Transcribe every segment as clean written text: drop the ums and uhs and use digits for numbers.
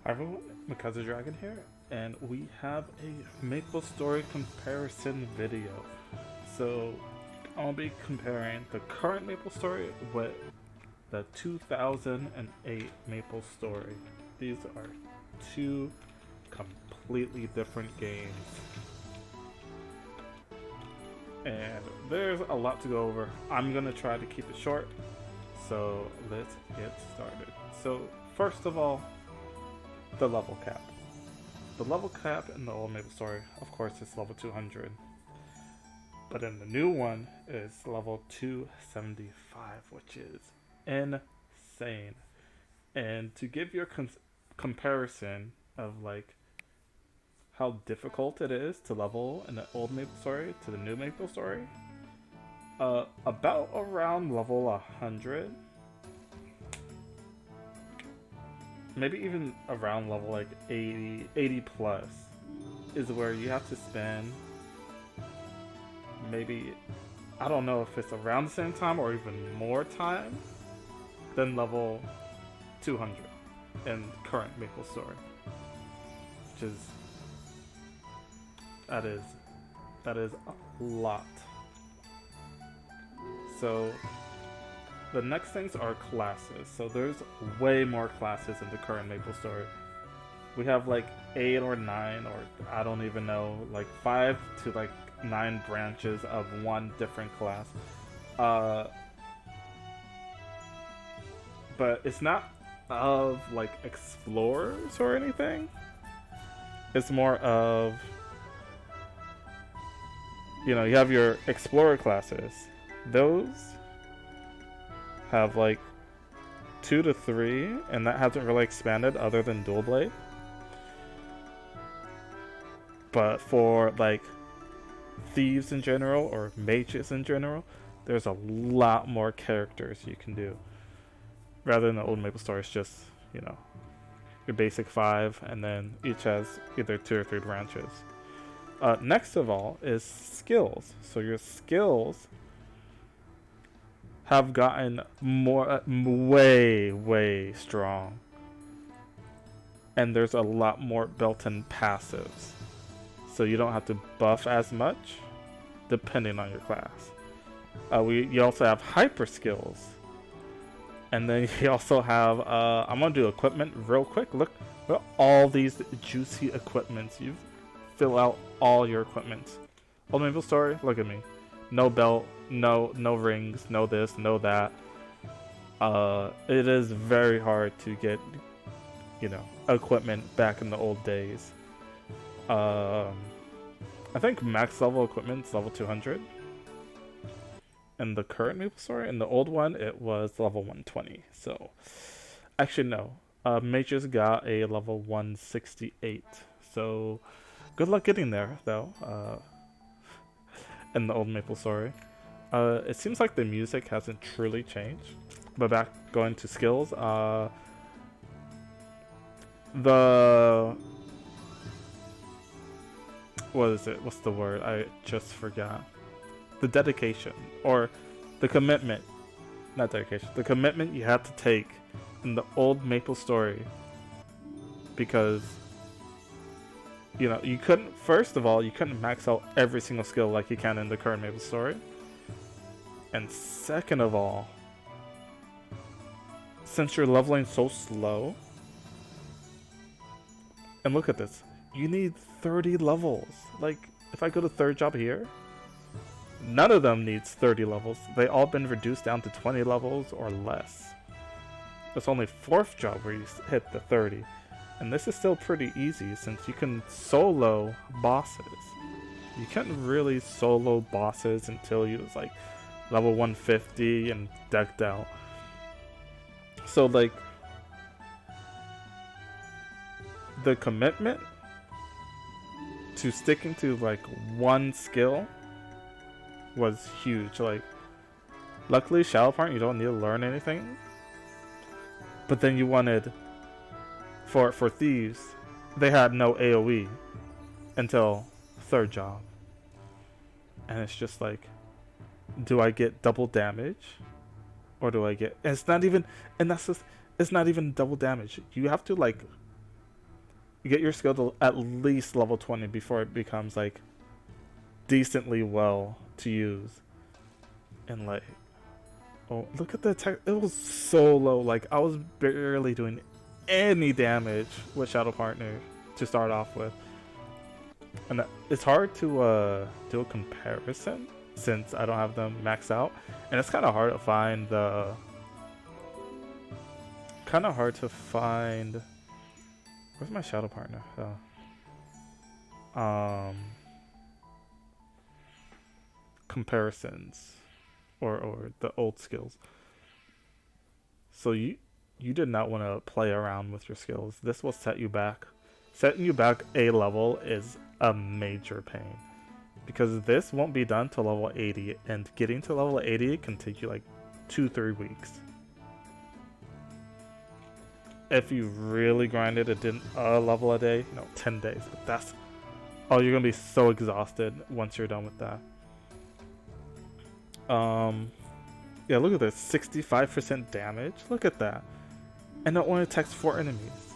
Hi everyone, Mckaiser Dragon here, and we have a Maplestory comparison video. So I'll be comparing the current Maplestory with the 2008 Maplestory. These are two completely different games, and there's a lot to go over. I'm gonna try to keep it short, so let's get started. So first of all, the level cap. The level cap in the old Maplestory, of course, is level 200. But in the new one, it's level 275, which is insane. And to give your comparison of like how difficult it is to level in the old Maplestory to the new Maplestory, about around level 100, maybe even around level like 80 plus, is where you have to spend maybe, I don't know if it's around the same time or even more time than level 200 in current Maplestory, which is that is a lot. So the next things are classes. So there's way more classes in the current Maplestory. We have like 8 or 9, or I don't even know, like 5 to like 9 branches of one different class. But it's not of like explorers or anything. It's more of, you have your explorer classes. Those have like 2 to 3, and that hasn't really expanded other than Dual Blade. But for like thieves in general or mages in general, there's a lot more characters you can do. Rather than the old Maplestory, it's just, your basic 5, and then each has either 2 or 3 branches. Next of all is skills. So your skills have gotten more, way strong, and there's a lot more built-in passives, so you don't have to buff as much depending on your class. You also have hyper skills, and then you also have I'm gonna do equipment real quick. Look at all these juicy equipments. You fill out all your equipment. Old Maplestory, look at me. No belt, no rings, no this, no that. It is very hard to get, equipment back in the old days. I think max level equipment is level 200. In the current Maplestory, in the old one, it was level 120. So, actually no. Mages got a level 168. So, good luck getting there, though. In the old Maplestory. It seems like the music hasn't truly changed. But going to skills, what is it? What's the word? I just forgot. The dedication, or the commitment, not dedication, the commitment you had to take in the old Maplestory, because you couldn't, first of all, you couldn't max out every single skill like you can in the current Maplestory. And second of all, since you're leveling so slow, and look at this, you need 30 levels. Like, if I go to third job here, none of them needs 30 levels. They all been reduced down to 20 levels or less. It's only fourth job where you hit the 30. And this is still pretty easy since you can solo bosses. You couldn't really solo bosses until you was like level 150 and decked out. So like, the commitment to sticking to like one skill was huge. Like, luckily Shadow Part, you don't need to learn anything. But then you wanted, for thieves, they had no AoE until third job. And it's just like, do I get double damage? Or do I get, and it's not even, and that's just, it's not even double damage. You have to like You get your skill to at least level 20 before it becomes like decently well to use. And like, oh, look at the attack. It was so low. Like, I was barely doing any damage with Shadow Partner to start off with. And it's hard to do a comparison since I don't have them maxed out. And it's kind of hard to find the... Where's my Shadow Partner? Comparisons. Or the old skills. So you did not want to play around with your skills. This will set you back. Setting you back a level is a major pain. Because this won't be done till level 80. And getting to level 80 can take you like 2-3 weeks. If you really grinded it didn't level a day, 10 days. But that's... Oh, you're going to be so exhausted once you're done with that. Yeah, look at this. 65% damage. Look at that. And it only attacks 4 enemies.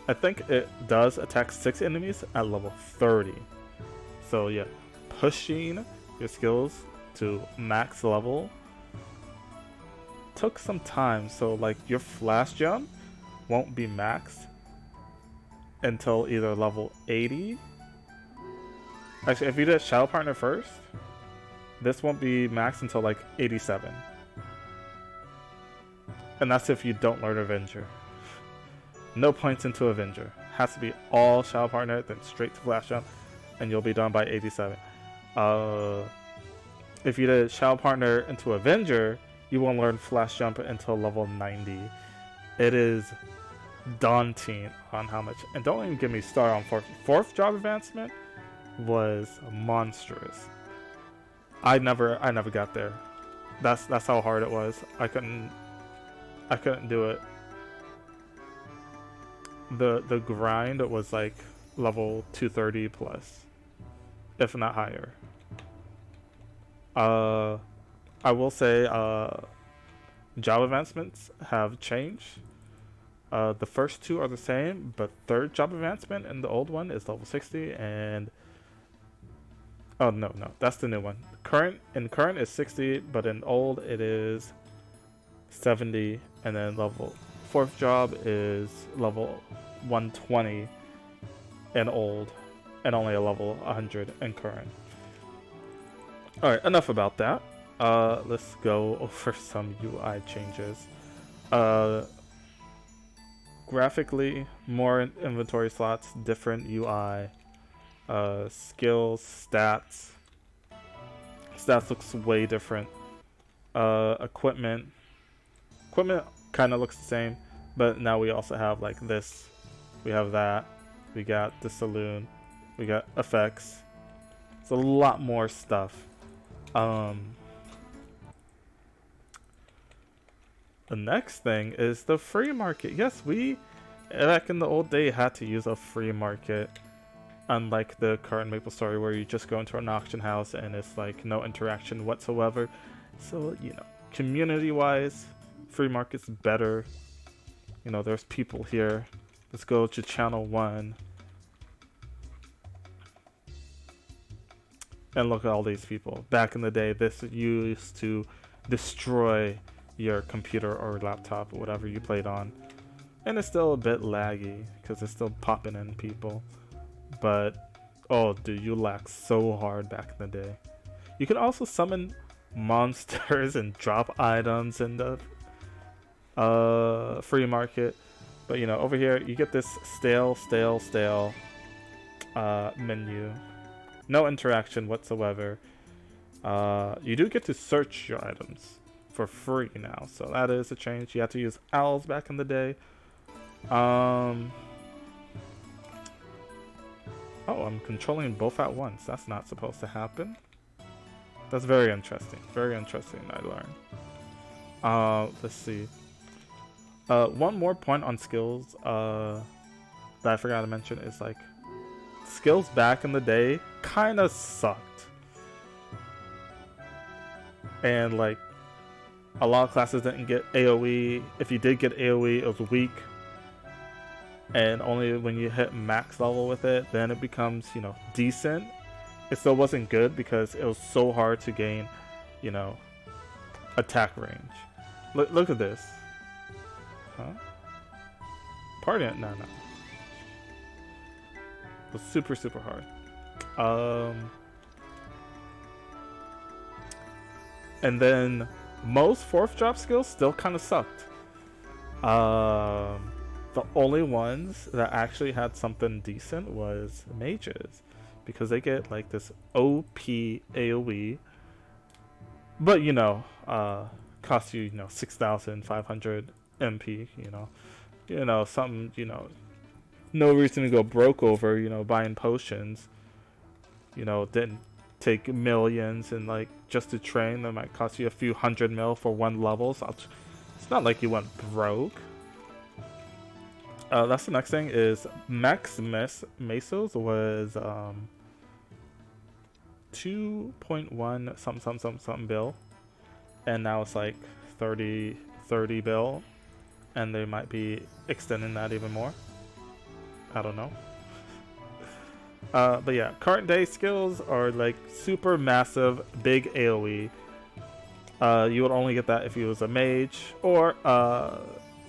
I think it does attack 6 enemies at level 30. So yeah, pushing your skills to max level took some time. So like your flash jump won't be maxed until either level 80. Actually, if you did Shadow Partner first, this won't be maxed until like 87. And that's if you don't learn Avenger. No points into Avenger. Has to be all Shadow Partner, then straight to Flash Jump, and you'll be done by 87. If you did Shadow Partner into Avenger, you won't learn Flash Jump until level 90. It is daunting on how much. And don't even get me started on fourth job advancement was monstrous. I never got there. That's how hard it was. I couldn't do it. The grind was like level 230 plus, if not higher. I will say job advancements have changed. The first 2 are the same, but third job advancement in the old one is level 60 and oh no, that's the new one. Current is 60, but in old it is 70, and then level 4th job is level 120 in old, and only a level 100 in current. Alright, enough about that. Let's go over some UI changes. Graphically, more inventory slots, different UI. Skills, stats. Stats looks way different. Equipment kind of looks the same, but now we also have like this. We have that. We got the saloon. We got effects. It's a lot more stuff. The next thing is the free market. Yes, we back in the old day had to use a free market. Unlike the current Maplestory where you just go into an auction house and it's like no interaction whatsoever. So, community-wise, free market's better. There's people here. Let's go to channel 1. And look at all these people. Back in the day, this used to destroy your computer or laptop or whatever you played on. And it's still a bit laggy because it's still popping in people. But, oh dude, you lag so hard back in the day. You can also summon monsters and drop items in the free market. But over here, you get this stale menu. No interaction whatsoever. You do get to search your items for free now. So that is a change. You had to use owls back in the day. Oh, I'm controlling both at once. That's not supposed to happen. That's very interesting. Very interesting, I learned. Let's see. One more point on skills that I forgot to mention is like skills back in the day kind of sucked. And like a lot of classes didn't get AoE. If you did get AoE, it was weak. and only when you hit max level with it, then it becomes, you know, decent. It still wasn't good because it was so hard to gain, you know, attack range. Look at this. Huh? Pardon? No. It was super hard. And then most fourth drop skills still kind of sucked. The only ones that actually had something decent was mages, because they get like this OP AoE, but you know, cost you, you know, 6,500 MP. You know something. You know, no reason to go broke over. You know, buying potions. You know, didn't take millions, and like just to train, that might cost you a few hundred mil for one level. So it's not like you went broke. That's the next thing is max mesos was 2.1 something bill, and now it's like 30 bill, and they might be extending that even more. I don't know. But yeah, current day skills are like super massive, big AoE. You would only get that if you was a mage or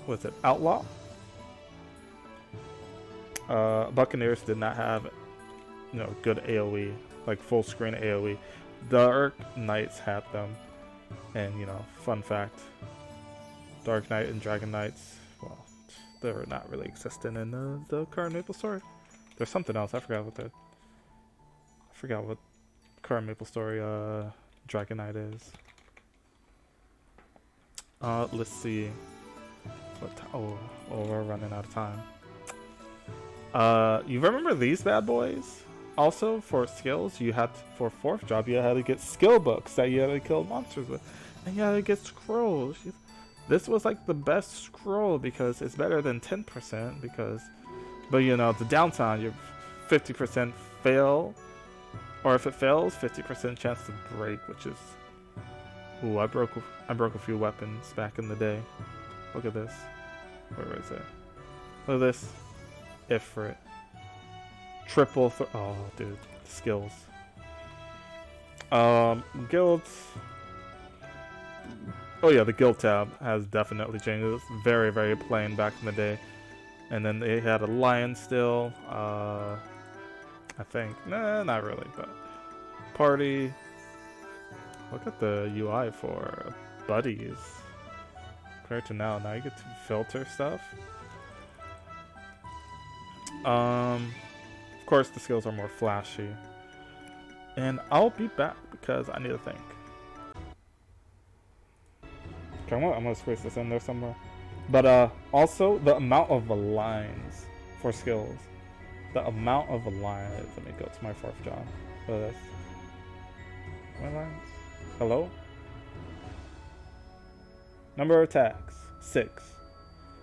what's it, outlaw. Buccaneers did not have, you know, good AoE, like full screen AoE. Dark Knights had them, and you know, fun fact: Dark Knight and Dragon Knights, well, they were not really existent in the current Maplestory. There's something else. I forgot what current Maplestory Dragon Knight is. Let's see. Oh, we're running out of time. You remember these bad boys? Also, for skills, you had for fourth job, you had to get skill books that you had to kill monsters with, and you had to get scrolls. This was like the best scroll because it's better than 10%. But you know, the downtime, you're 50% fail, or if it fails, 50% chance to break, which is, ooh, I broke a few weapons back in the day. Look at this. Where is it? Look at this. Ifrit. Triple oh, dude. Skills. Guilds. Oh yeah, the guild tab has definitely changed. It was very, very plain back in the day. And then they had a lion still. I think. Nah, not really, but party. Look at the UI for buddies. Compared to now you get to filter stuff. Of course, the skills are more flashy. And I'll be back because I need to think. Okay, I'm gonna squeeze this in there somewhere. But also the amount of lines for skills. The amount of lines. Let me go to my fourth job. Look at this. My lines. Hello? Number of attacks, 6.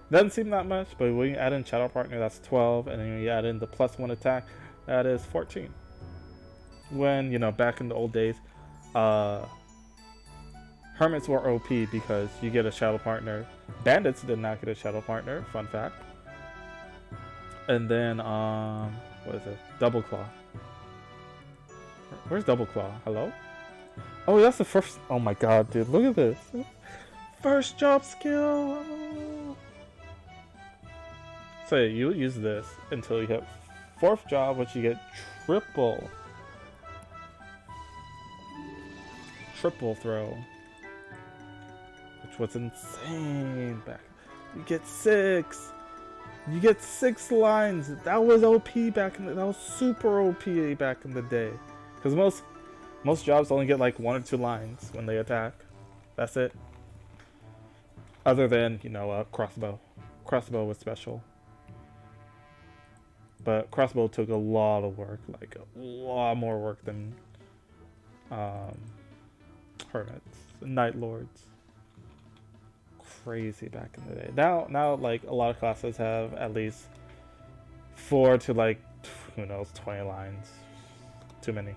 Doesn't seem that much, but when you add in Shadow Partner, that's 12, and then when you add in the +1 attack, that is 14. When, you know, back in the old days, Hermits were OP because you get a Shadow Partner. Bandits did not get a Shadow Partner, fun fact. And then, what is it? Double Claw. Where's Double Claw? Hello? Oh, that's the first. Oh my god, dude, look at this. First job skill. So you use this until you hit fourth job, which you get triple throw, which was insane back. You get 6. You get 6 lines. That was OP back in the. That was super OP back in the day, because most jobs only get like 1 or 2 lines when they attack. That's it. Other than, you know, crossbow. Crossbow was special. But crossbow took a lot of work, like a lot more work than hermits, Night Lords. Crazy back in the day. Now, like a lot of classes have at least 4 to like, who knows, 20 lines. Too many.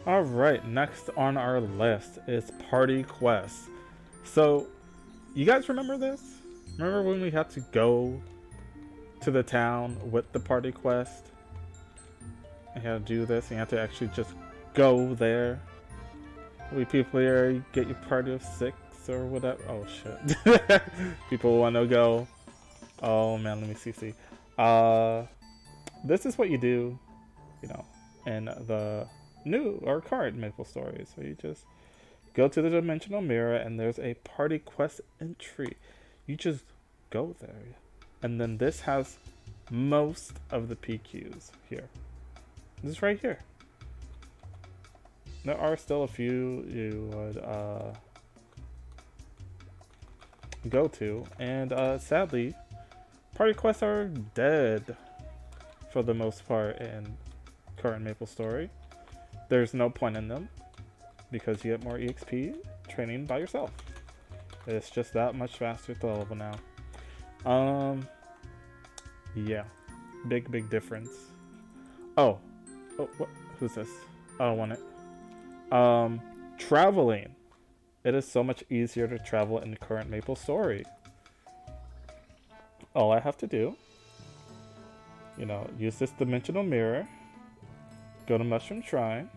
All right, next on our list is party quests. So You guys remember this? Remember when we had to go to the town with the party quest? You had to do this, and you had to actually just go there. We people here, you get your party of 6 or whatever. Oh shit. People want to go. Oh man, let me see. This is what you do, you know, in the new or current Maplestory. So you just go to the dimensional mirror, and there's a party quest entry. You just go there, and then this has most of the PQs here. This is right here. There are still a few you would go to, and sadly, party quests are dead for the most part in current Maplestory. There's no point in them because you get more EXP training by yourself. It's just that much faster to level now. Yeah, big difference. Oh, what? Who's this? I don't want it. Traveling. It is so much easier to travel in the current Maplestory. All I have to do, you know, use this dimensional mirror, go to Mushroom Shrine,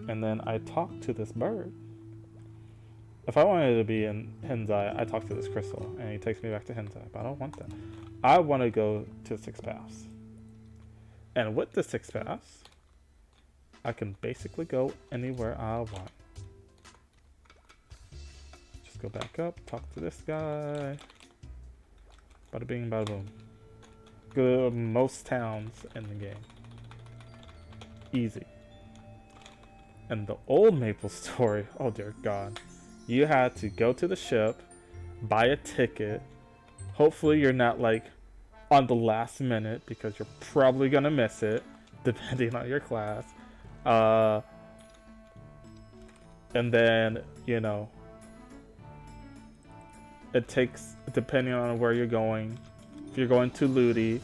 and then I talk to this bird. If I wanted to be in Henzai, I talk to this crystal, and he takes me back to Henzai, but I don't want that. I want to go to 6 paths. And with the 6 paths, I can basically go anywhere I want. Just go back up, talk to this guy. Bada bing, bada boom. Go to most towns in the game. Easy. And the old Maplestory, oh dear God. You had to go to the ship, buy a ticket. Hopefully you're not like on the last minute because you're probably gonna miss it, depending on your class. And then, you know, it takes, depending on where you're going. If you're going to Ludi,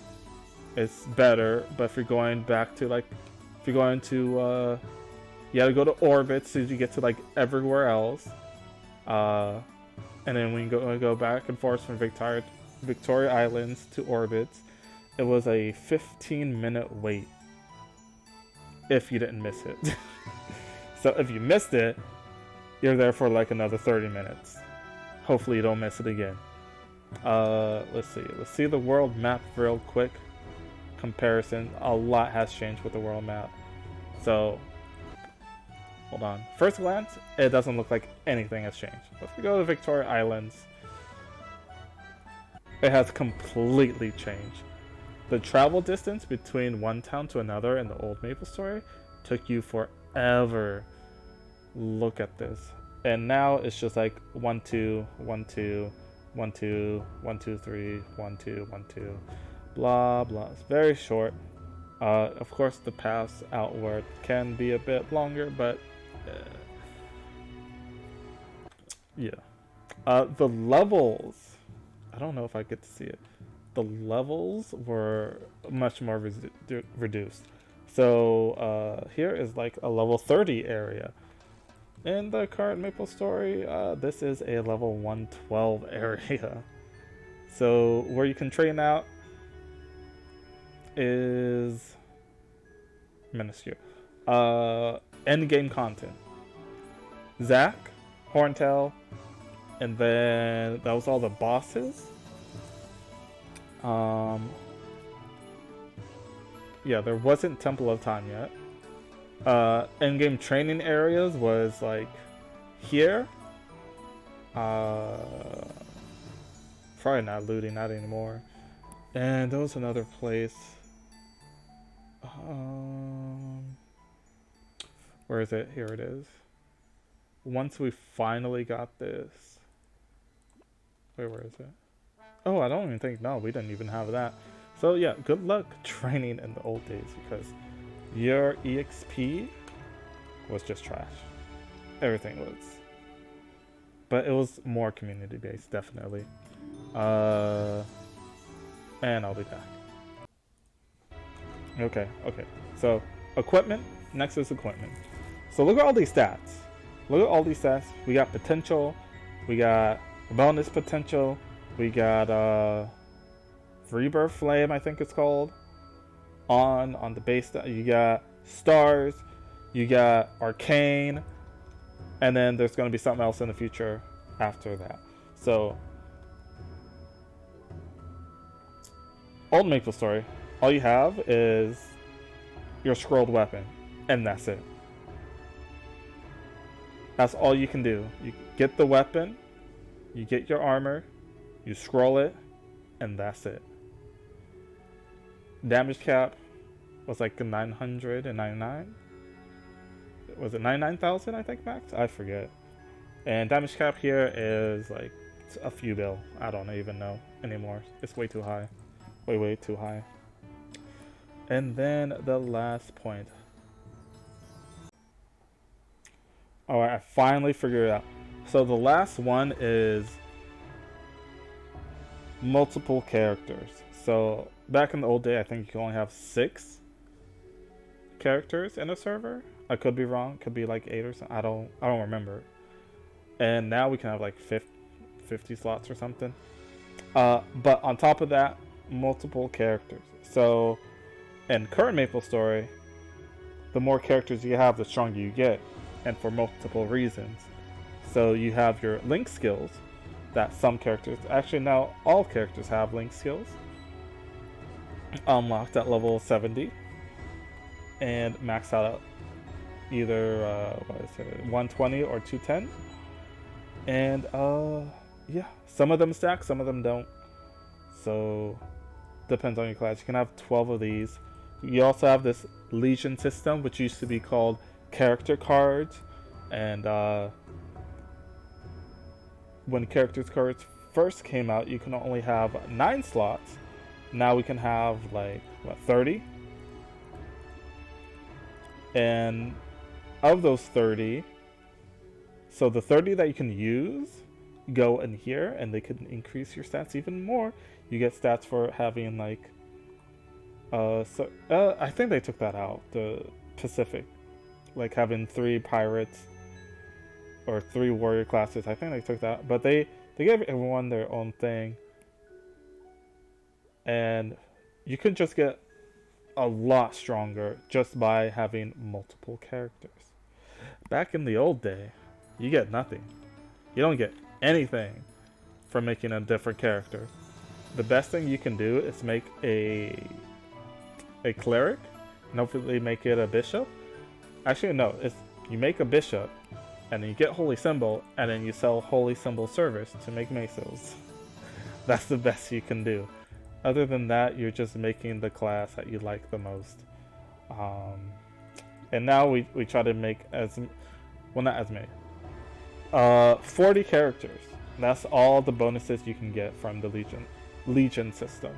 it's better. But if you're going back to like, if you're going to, you gotta go to orbit so you get to like everywhere else. And then we go back and forth from Victoria Islands to orbits. It was a 15-minute wait if you didn't miss it. So if you missed it, you're there for like another 30 minutes. Hopefully you don't miss it again. Let's see the world map real quick. Comparison. A lot has changed with the world map. So hold on. First glance, it doesn't look like anything has changed. But if we go to Victoria Islands, it has completely changed. The travel distance between one town to another in the old Maplestory took you forever. Look at this. And now it's just like 1 2 1 2 1 2 1 2 3 1 2 1 2 blah blah. It's very short. Of course the paths outward can be a bit longer, but yeah. The levels, I don't know if I get to see it. The levels were much more reduced. So here is like a level 30 area. In the current Maplestory, this is a level 112 area. So where you can train out is minuscule. End game content. Zack, Horntail, and then that was all the bosses. Yeah, there wasn't Temple of Time yet. Endgame training areas was like here. Probably not looting, not anymore. And there was another place. Where is it? Here it is. Once we finally got this. Wait, where is it? Oh, I don't even think, no, we didn't even have that. So yeah, good luck training in the old days because your EXP was just trash. Everything was. But it was more community based, definitely. And I'll be back. Okay. So equipment, next is equipment. So look at all these stats. look at all these stats. We got potential, we got bonus potential, we got Rebirth Flame, I think it's called. On the base, you got stars, you got arcane, and then there's going to be something else in the future after that. So, old Maplestory, all you have is your scrolled weapon, and that's it. That's all you can do. You get the weapon, you get your armor, you scroll it, and that's it. Damage cap was like 999. Was it 99,000? I think max. I forget. And damage cap here is like a few bill. I don't even know anymore. It's way too high. Way too high. And then the last point. Alright, I finally figured it out. So the last one is multiple characters. So back in the old day, I think you could only have 6 characters in a server. I could be wrong. Could be like 8 or something. I don't remember. And now we can have like 50 slots or something. But on top of that, multiple characters. So in current Maplestory, the more characters you have, the stronger you get, and for multiple reasons. So you have your link skills that some characters, actually now all characters have link skills, unlocked at level 70 and max out at either 120 or 210. And yeah, some of them stack, some of them don't. So depends on your class. You can have 12 of these. You also have this Legion system, which used to be called character cards. And when character cards first came out, you can only have 9 slots. Now we can have like 30. And of those 30, so the 30 that you can use go in here, and they can increase your stats even more. You get stats for having like I think they took that out, the Pacific, like having 3 pirates or 3 warrior classes. I think they took that, but they gave everyone their own thing, and you can just get a lot stronger just by having multiple characters. Back in the old day, you get nothing. You don't get anything from making a different character. The best thing you can do is make a cleric, and hopefully make it a bishop. Actually, no, it's you make a bishop, and then you get holy symbol, and then you sell holy symbol service to make mesos. That's the best you can do. Other than that, you're just making the class that you like the most. And now we try to make not as many. 40 characters. That's all the bonuses you can get from the Legion system.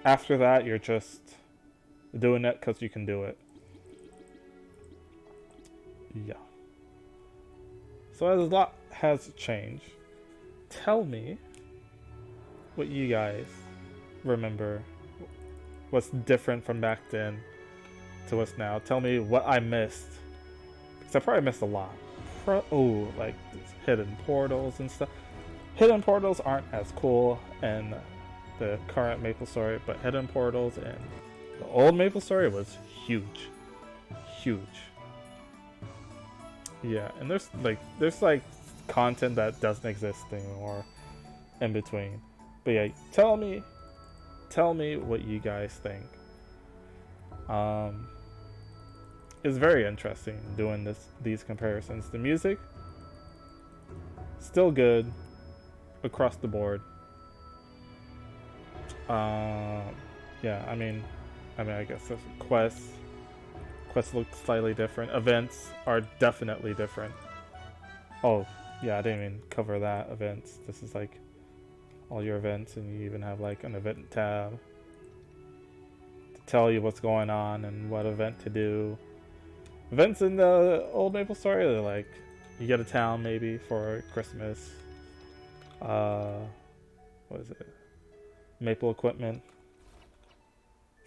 After that, you're just doing it because you can do it. Yeah. So a lot has changed. Tell me what you guys remember, what's different from back then to what's now. Tell me what I missed, because I probably missed a lot. Like hidden portals and stuff. Hidden portals aren't as cool in the current Maplestory, but hidden portals in the old Maplestory was huge. Yeah, and there's like content that doesn't exist anymore in between. But yeah, tell me what you guys think. It's very interesting doing these comparisons. The music still good across the board. Yeah, I mean, I guess quests look slightly different. Events are definitely different. Oh, yeah, I didn't even cover that. Events. This is like all your events, and you even have like an event tab to tell you what's going on and what event to do. Events in the old Maplestory, they're like, you get a town maybe for Christmas. What is it? Maple equipment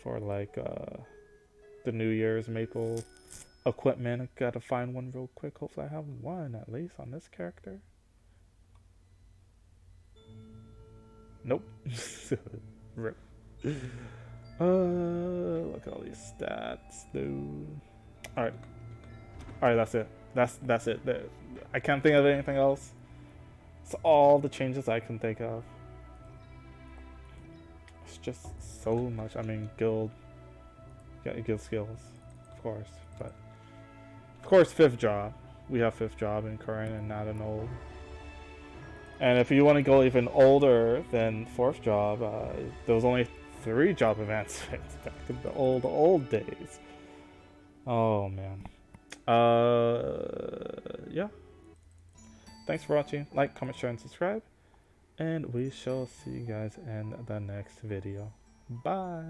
for like the New Year's Maple equipment. I gotta find one real quick. Hopefully I have one at least on this character. Nope. Rip. Look at all these stats, dude. All right, that's it. That's it. I can't think of anything else. It's all the changes I can think of. It's just so much. I mean, guild skills, of course, but of course, 5th job. We have 5th job in current and not an old. And if you want to go even older than 4th job, there was only 3 job advancements back in the old days. Oh man. Yeah. Thanks for watching. Like, comment, share, and subscribe. And we shall see you guys in the next video. Bye.